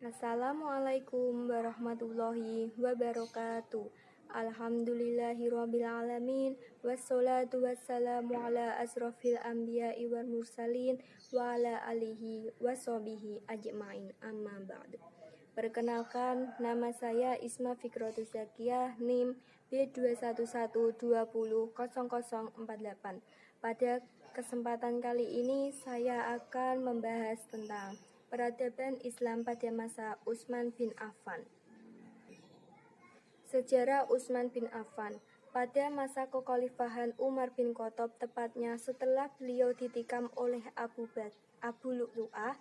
Assalamualaikum warahmatullahi wabarakatuh. Alhamdulillahirabbil alamin wassalatu wassalamu ala asrofil anbiya'i wal mursalin wa ala alihi washabihi ajmain amma ba'du. Perkenalkan, nama saya Isma Fikratus Zakiyah, NIM B211200048. Pada kesempatan kali ini saya akan membahas tentang peradaban Islam pada masa Utsman bin Affan. Sejarah Utsman bin Affan. Pada masa kekhalifahan Umar bin Khattab, tepatnya setelah beliau ditikam oleh Abu Lu'lu'ah,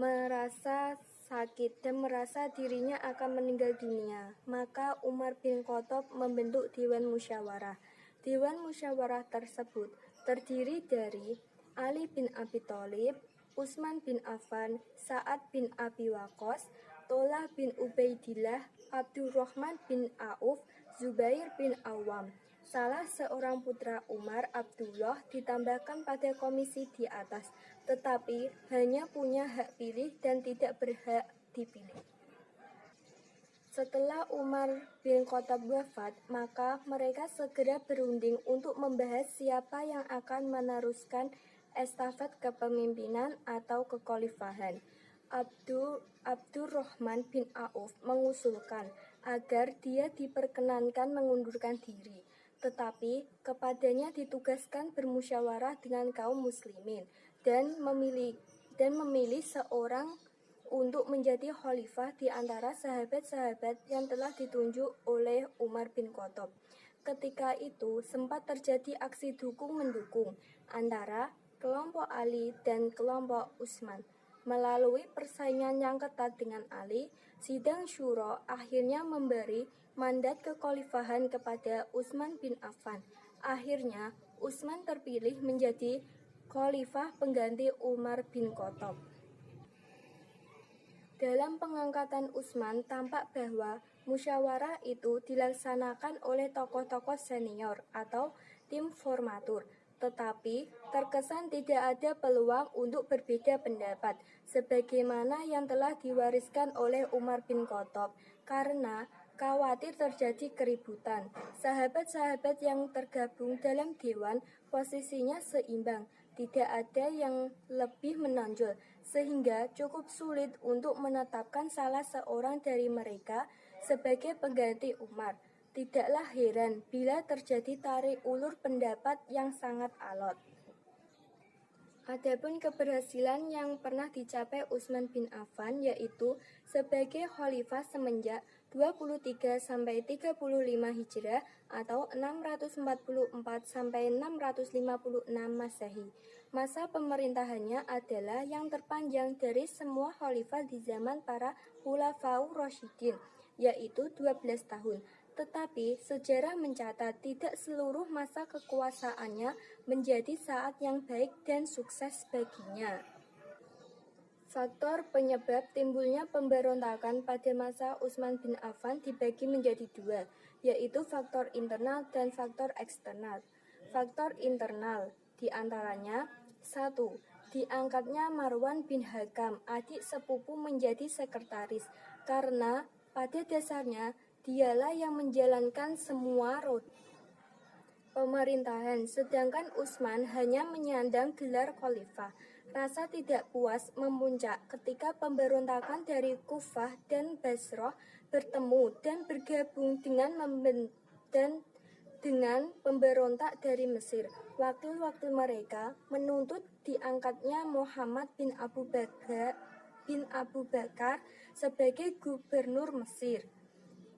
merasa sakit dan merasa dirinya akan meninggal dunia, maka Umar bin Khattab membentuk Dewan Musyawarah. Dewan Musyawarah tersebut terdiri dari Ali bin Abi Thalib, Utsman bin Affan, Sa'ad bin Abi Waqqas, Thalhah bin Ubaidillah, Abdurrahman bin Auf, Zubair bin Awam. Salah seorang putra Umar, Abdullah, ditambahkan pada komisi di atas, tetapi hanya punya hak pilih dan tidak berhak dipilih. Setelah Umar bin Khattab wafat, maka mereka segera berunding untuk membahas siapa yang akan meneruskan estafet kepemimpinan atau kekhalifahan. Abdurrahman bin Auf mengusulkan agar dia diperkenankan mengundurkan diri, tetapi kepadanya ditugaskan bermusyawarah dengan kaum muslimin dan memilih seorang untuk menjadi khalifah di antara sahabat-sahabat yang telah ditunjuk oleh Umar bin Khattab. Ketika itu sempat terjadi aksi dukung-mendukung antara kelompok Ali dan kelompok Utsman. Melalui persaingan yang ketat dengan Ali, sidang syuro akhirnya memberi mandat kekhalifahan kepada Utsman bin Affan. Akhirnya, Utsman terpilih menjadi khalifah pengganti Umar bin Khattab. Dalam pengangkatan Utsman, tampak bahwa musyawarah itu dilaksanakan oleh tokoh-tokoh senior atau tim formatur, tetapi terkesan tidak ada peluang untuk berbeda pendapat sebagaimana yang telah diwariskan oleh Umar bin Khattab, karena khawatir terjadi keributan. Sahabat-sahabat yang tergabung dalam dewan posisinya seimbang, tidak ada yang lebih menonjol, sehingga cukup sulit untuk menetapkan salah seorang dari mereka sebagai pengganti Umar. Tidaklah heran bila terjadi tarik ulur pendapat yang sangat alot. Adapun keberhasilan yang pernah dicapai Utsman bin Affan yaitu sebagai khalifah semenjak 23-35 Hijrah atau 644-656 Masehi. Masa pemerintahannya adalah yang terpanjang dari semua khalifah di zaman para Khulafaur Rasyidin, yaitu 12 tahun. Tetapi sejarah mencatat tidak seluruh masa kekuasaannya menjadi saat yang baik dan sukses baginya. Faktor penyebab timbulnya pemberontakan pada masa Utsman bin Affan dibagi menjadi dua, yaitu faktor internal dan faktor eksternal. Faktor internal diantaranya 1. Diangkatnya Marwan bin Hakam, adik sepupu, menjadi sekretaris, karena pada dasarnya dialah yang menjalankan semua roda pemerintahan, sedangkan Utsman hanya menyandang gelar khalifah. Rasa tidak puas memuncak ketika pemberontakan dari Kufah dan Basrah bertemu dan bergabung dengan pemberontak dari Mesir. Wakil-wakil mereka menuntut diangkatnya Muhammad bin Abu Bakar sebagai gubernur Mesir.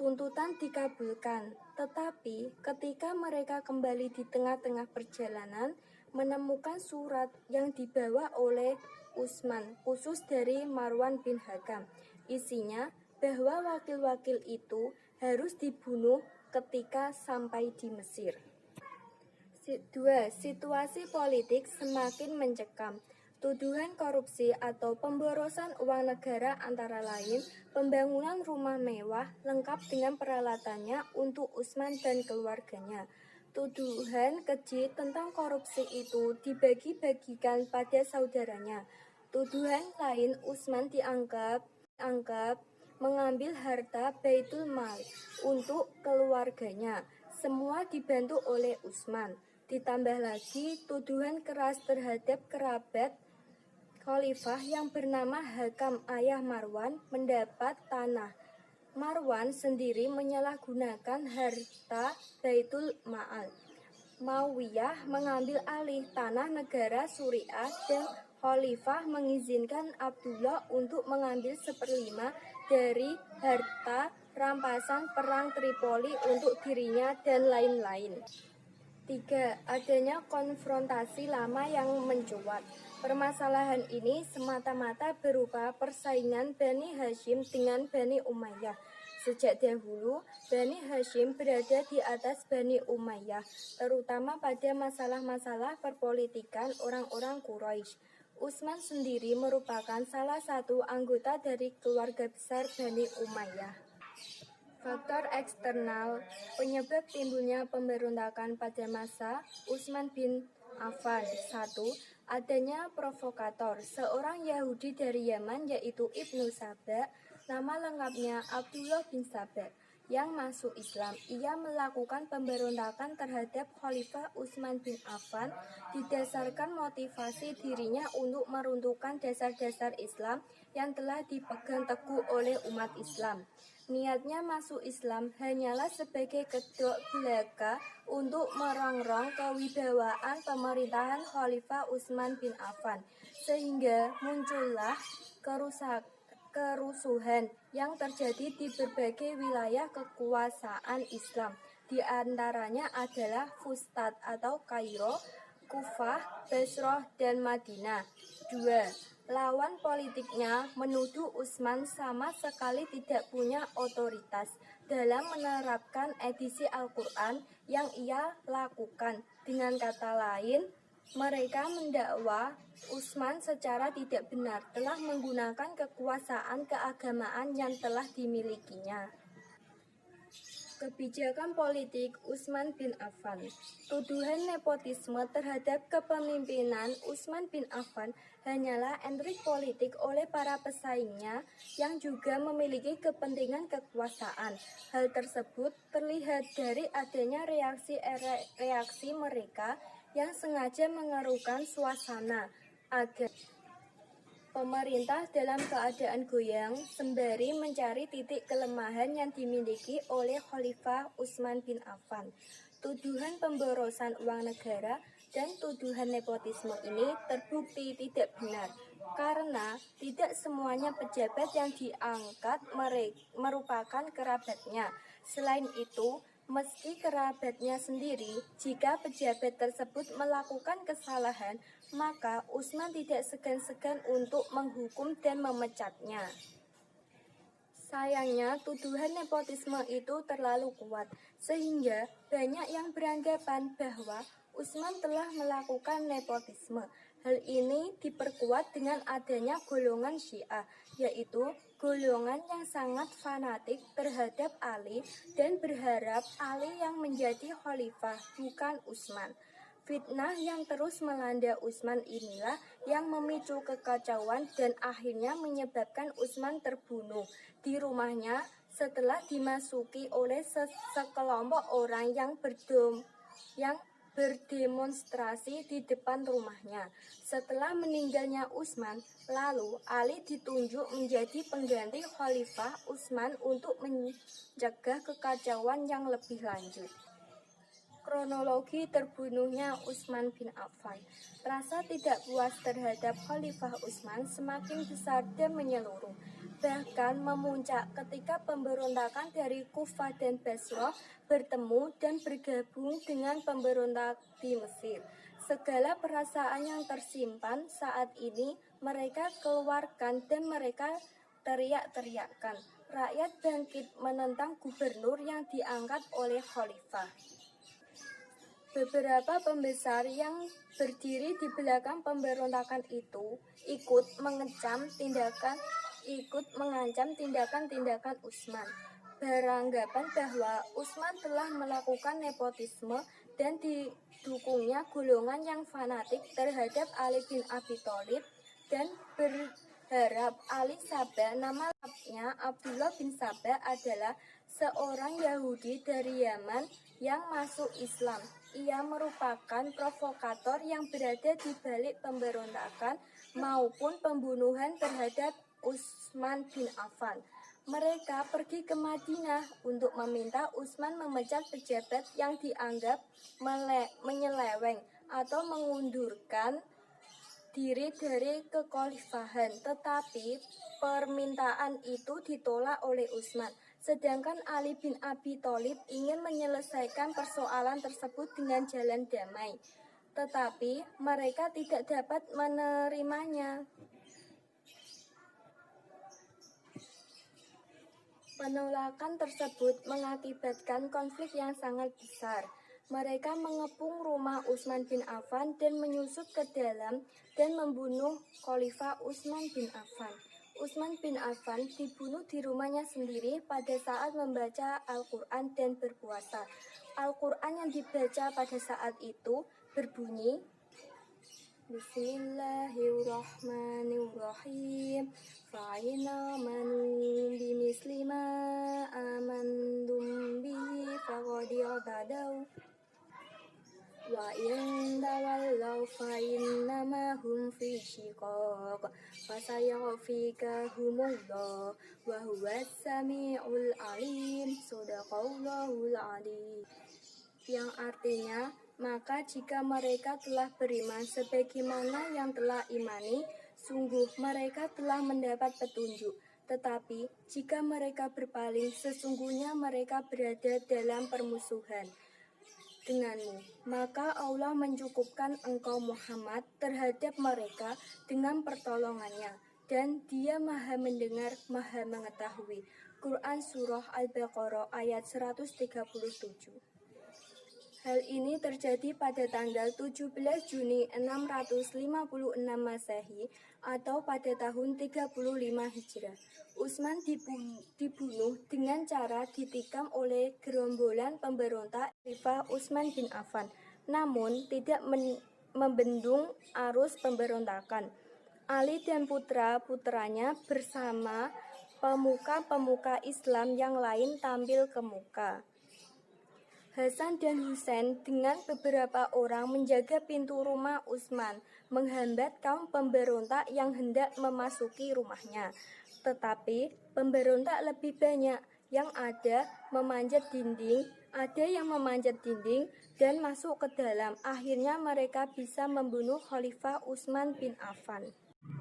Tuntutan dikabulkan, tetapi ketika mereka kembali di tengah-tengah perjalanan, menemukan surat yang dibawa oleh Utsman khusus dari Marwan bin Hakam. Isinya bahwa wakil-wakil itu harus dibunuh ketika sampai di Mesir. 2. Situasi politik semakin mencekam. Tuduhan korupsi atau pemborosan uang negara antara lain pembangunan rumah mewah lengkap dengan peralatannya untuk Utsman dan keluarganya. Tuduhan keji tentang korupsi itu dibagi-bagikan pada saudaranya. Tuduhan lain, Utsman dianggap dianggap mengambil harta Baitul Mal untuk keluarganya. Semua dibantu oleh Utsman. Ditambah lagi tuduhan keras terhadap kerabat khalifah yang bernama Hakam ayah Marwan mendapat tanah. Marwan sendiri menyalahgunakan harta Baitul Mal. Muawiyah mengambil alih tanah negara Suriah dan Khalifah mengizinkan Abdullah untuk mengambil 1/5 dari harta rampasan perang Tripoli untuk dirinya dan lain-lain. 3. Adanya konfrontasi lama yang mencuat. Permasalahan ini semata-mata berupa persaingan Bani Hashim dengan Bani Umayyah. Sejak dahulu, Bani Hashim berada di atas Bani Umayyah, terutama pada masalah-masalah perpolitikan orang-orang Quraisy. Utsman sendiri merupakan salah satu anggota dari keluarga besar Bani Umayyah. Faktor eksternal penyebab timbulnya pemberontakan pada masa Utsman bin Affan. 1. Adanya provokator, seorang Yahudi dari Yaman yaitu Ibnu Saba, nama lengkapnya Abdullah bin Saba, yang masuk Islam. Ia melakukan pemberontakan terhadap Khalifah Utsman bin Affan didasarkan motivasi dirinya untuk meruntuhkan dasar-dasar Islam yang telah dipegang teguh oleh umat Islam. Niatnya masuk Islam hanyalah sebagai kedok belaka untuk merongrong kewibawaan pemerintahan Khalifah Utsman bin Affan, sehingga muncullah kerusuhan yang terjadi di berbagai wilayah kekuasaan Islam. Di antaranya adalah Fustat atau Kairo, Kufah, Basrah, dan Madinah. 2. Lawan politiknya menuduh Utsman sama sekali tidak punya otoritas dalam menerapkan edisi Al-Quran yang ia lakukan. Dengan kata lain, mereka mendakwa Utsman secara tidak benar telah menggunakan kekuasaan keagamaan yang telah dimilikinya. Kebijakan politik Utsman bin Affan. Tuduhan nepotisme terhadap kepemimpinan Utsman bin Affan hanyalah intrik politik oleh para pesaingnya yang juga memiliki kepentingan kekuasaan. Hal tersebut terlihat dari adanya reaksi mereka yang sengaja mengeruhkan suasana agar pemerintah dalam keadaan goyang sembari mencari titik kelemahan yang dimiliki oleh Khalifah Utsman bin Affan. Tuduhan pemborosan uang negara dan tuduhan nepotisme ini terbukti tidak benar karena tidak semuanya pejabat yang diangkat merupakan kerabatnya. Selain itu, meski kerabatnya sendiri, jika pejabat tersebut melakukan kesalahan, maka Utsman tidak segan-segan untuk menghukum dan memecatnya. Sayangnya, tuduhan nepotisme itu terlalu kuat, sehingga banyak yang beranggapan bahwa Utsman telah melakukan nepotisme. Hal ini diperkuat dengan adanya golongan Syiah, yaitu golongan yang sangat fanatik terhadap Ali dan berharap Ali yang menjadi khalifah, bukan Utsman. Fitnah yang terus melanda Utsman inilah yang memicu kekacauan dan akhirnya menyebabkan Utsman terbunuh di rumahnya setelah dimasuki oleh sekelompok orang yang berdemonstrasi di depan rumahnya. Setelah meninggalnya Utsman, lalu Ali ditunjuk menjadi pengganti Khalifah Utsman untuk mencegah kekacauan yang lebih lanjut. Kronologi terbunuhnya Utsman bin Affan. Rasa tidak puas terhadap Khalifah Utsman semakin besar dan menyeluruh, bahkan memuncak ketika pemberontakan dari Kufah dan Basrah bertemu dan bergabung dengan pemberontak di Mesir. Segala perasaan yang tersimpan saat ini mereka keluarkan dan mereka teriak-teriakkan. Rakyat bangkit menentang gubernur yang diangkat oleh khalifah. Beberapa pembesar yang berdiri di belakang pemberontakan itu ikut mengancam tindakan Utsman, beranggapan bahwa Utsman telah melakukan nepotisme dan didukungnya golongan yang fanatik terhadap Ali bin Abi Thalib dan harap Ali Sabah, nama lengkapnya Abdullah bin Sabah, adalah seorang Yahudi dari Yaman yang masuk Islam. Ia merupakan provokator yang berada di balik pemberontakan maupun pembunuhan terhadap Utsman bin Affan. Mereka pergi ke Madinah untuk meminta Utsman memecat pejabat yang dianggap menyeleweng atau mengundurkan diri dari kekhalifahan, tetapi permintaan itu ditolak oleh Utsman. Sedangkan Ali bin Abi Thalib ingin menyelesaikan persoalan tersebut dengan jalan damai, tetapi mereka tidak dapat menerimanya. Penolakan tersebut mengakibatkan konflik yang sangat besar. Mereka mengepung rumah Utsman bin Affan dan menyusup ke dalam dan membunuh Khalifah Utsman bin Affan. Utsman bin Affan dibunuh di rumahnya sendiri pada saat membaca Al-Quran dan berpuasa. Al-Quran yang dibaca pada saat itu berbunyi, Bismillahirrahmanirrahim. Fa'ina manu bimisli ma amandum bihi faqad tadaw wa in tawallaw fa innama hum fi shiqaq fasayakfikahumullah wa huwas samiul alim. Shadaqallahul alim. Yang artinya, maka jika mereka telah beriman sebagaimana yang telah imani, sungguh mereka telah mendapat petunjuk. Tetapi jika mereka berpaling, sesungguhnya mereka berada dalam permusuhan denganmu. Maka Allah mencukupkan engkau Muhammad terhadap mereka dengan pertolongannya, dan Dia Maha Mendengar, Maha Mengetahui. Quran Surah Al-Baqarah ayat 137. Hal ini terjadi pada tanggal 17 Juni 656 Masehi atau pada tahun 35 Hijrah. Utsman dibunuh dengan cara ditikam oleh gerombolan pemberontak Khalifah Utsman bin Affan, namun tidak membendung arus pemberontakan. Ali dan putra-putranya bersama pemuka-pemuka Islam yang lain tampil ke muka. Hasan dan Husain dengan beberapa orang menjaga pintu rumah Utsman, menghambat kaum pemberontak yang hendak memasuki rumahnya. Tetapi pemberontak lebih banyak, yang ada yang memanjat dinding dan masuk ke dalam. Akhirnya mereka bisa membunuh Khalifah Utsman bin Affan.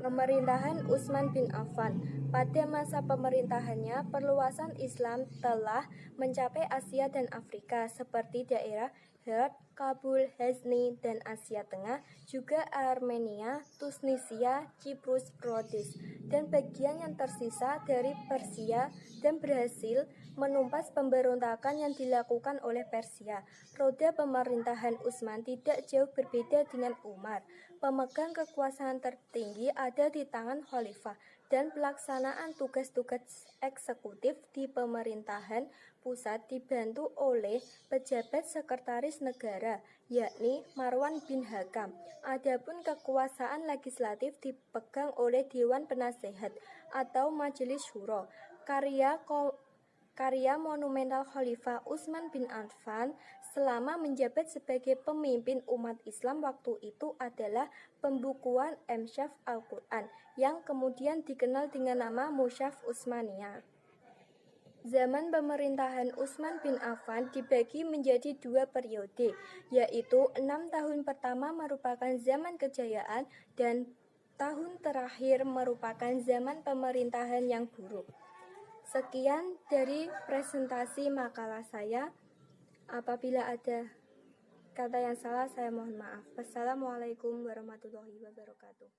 Pemerintahan Utsman bin Affan. Pada masa pemerintahannya, perluasan Islam telah mencapai Asia dan Afrika seperti daerah Hirt, Kabul, Ghazni, dan Asia Tengah, juga Armenia, Tunisia, Kiprus, Rhodes, dan bagian yang tersisa dari Persia, dan berhasil menumpas pemberontakan yang dilakukan oleh Persia. Roda pemerintahan Utsman tidak jauh berbeda dengan Umar. Pemegang kekuasaan tertinggi ada di tangan khalifah, dan pelaksanaan tugas-tugas eksekutif di pemerintahan pusat dibantu oleh pejabat sekretaris negara, yakni Marwan bin Hakam. Adapun kekuasaan legislatif dipegang oleh Dewan Penasehat atau Majelis Syuro. Karya monumental Khalifah Utsman bin Affan selama menjabat sebagai pemimpin umat Islam waktu itu adalah pembukuan Mushaf Al-Quran, yang kemudian dikenal dengan nama Mushaf Utsmaniyah. Zaman pemerintahan Utsman bin Affan dibagi menjadi dua periode, yaitu 6 tahun pertama merupakan zaman kejayaan dan tahun terakhir merupakan zaman pemerintahan yang buruk. Sekian dari presentasi makalah saya. Apabila ada kata yang salah, saya mohon maaf. Wassalamualaikum warahmatullahi wabarakatuh.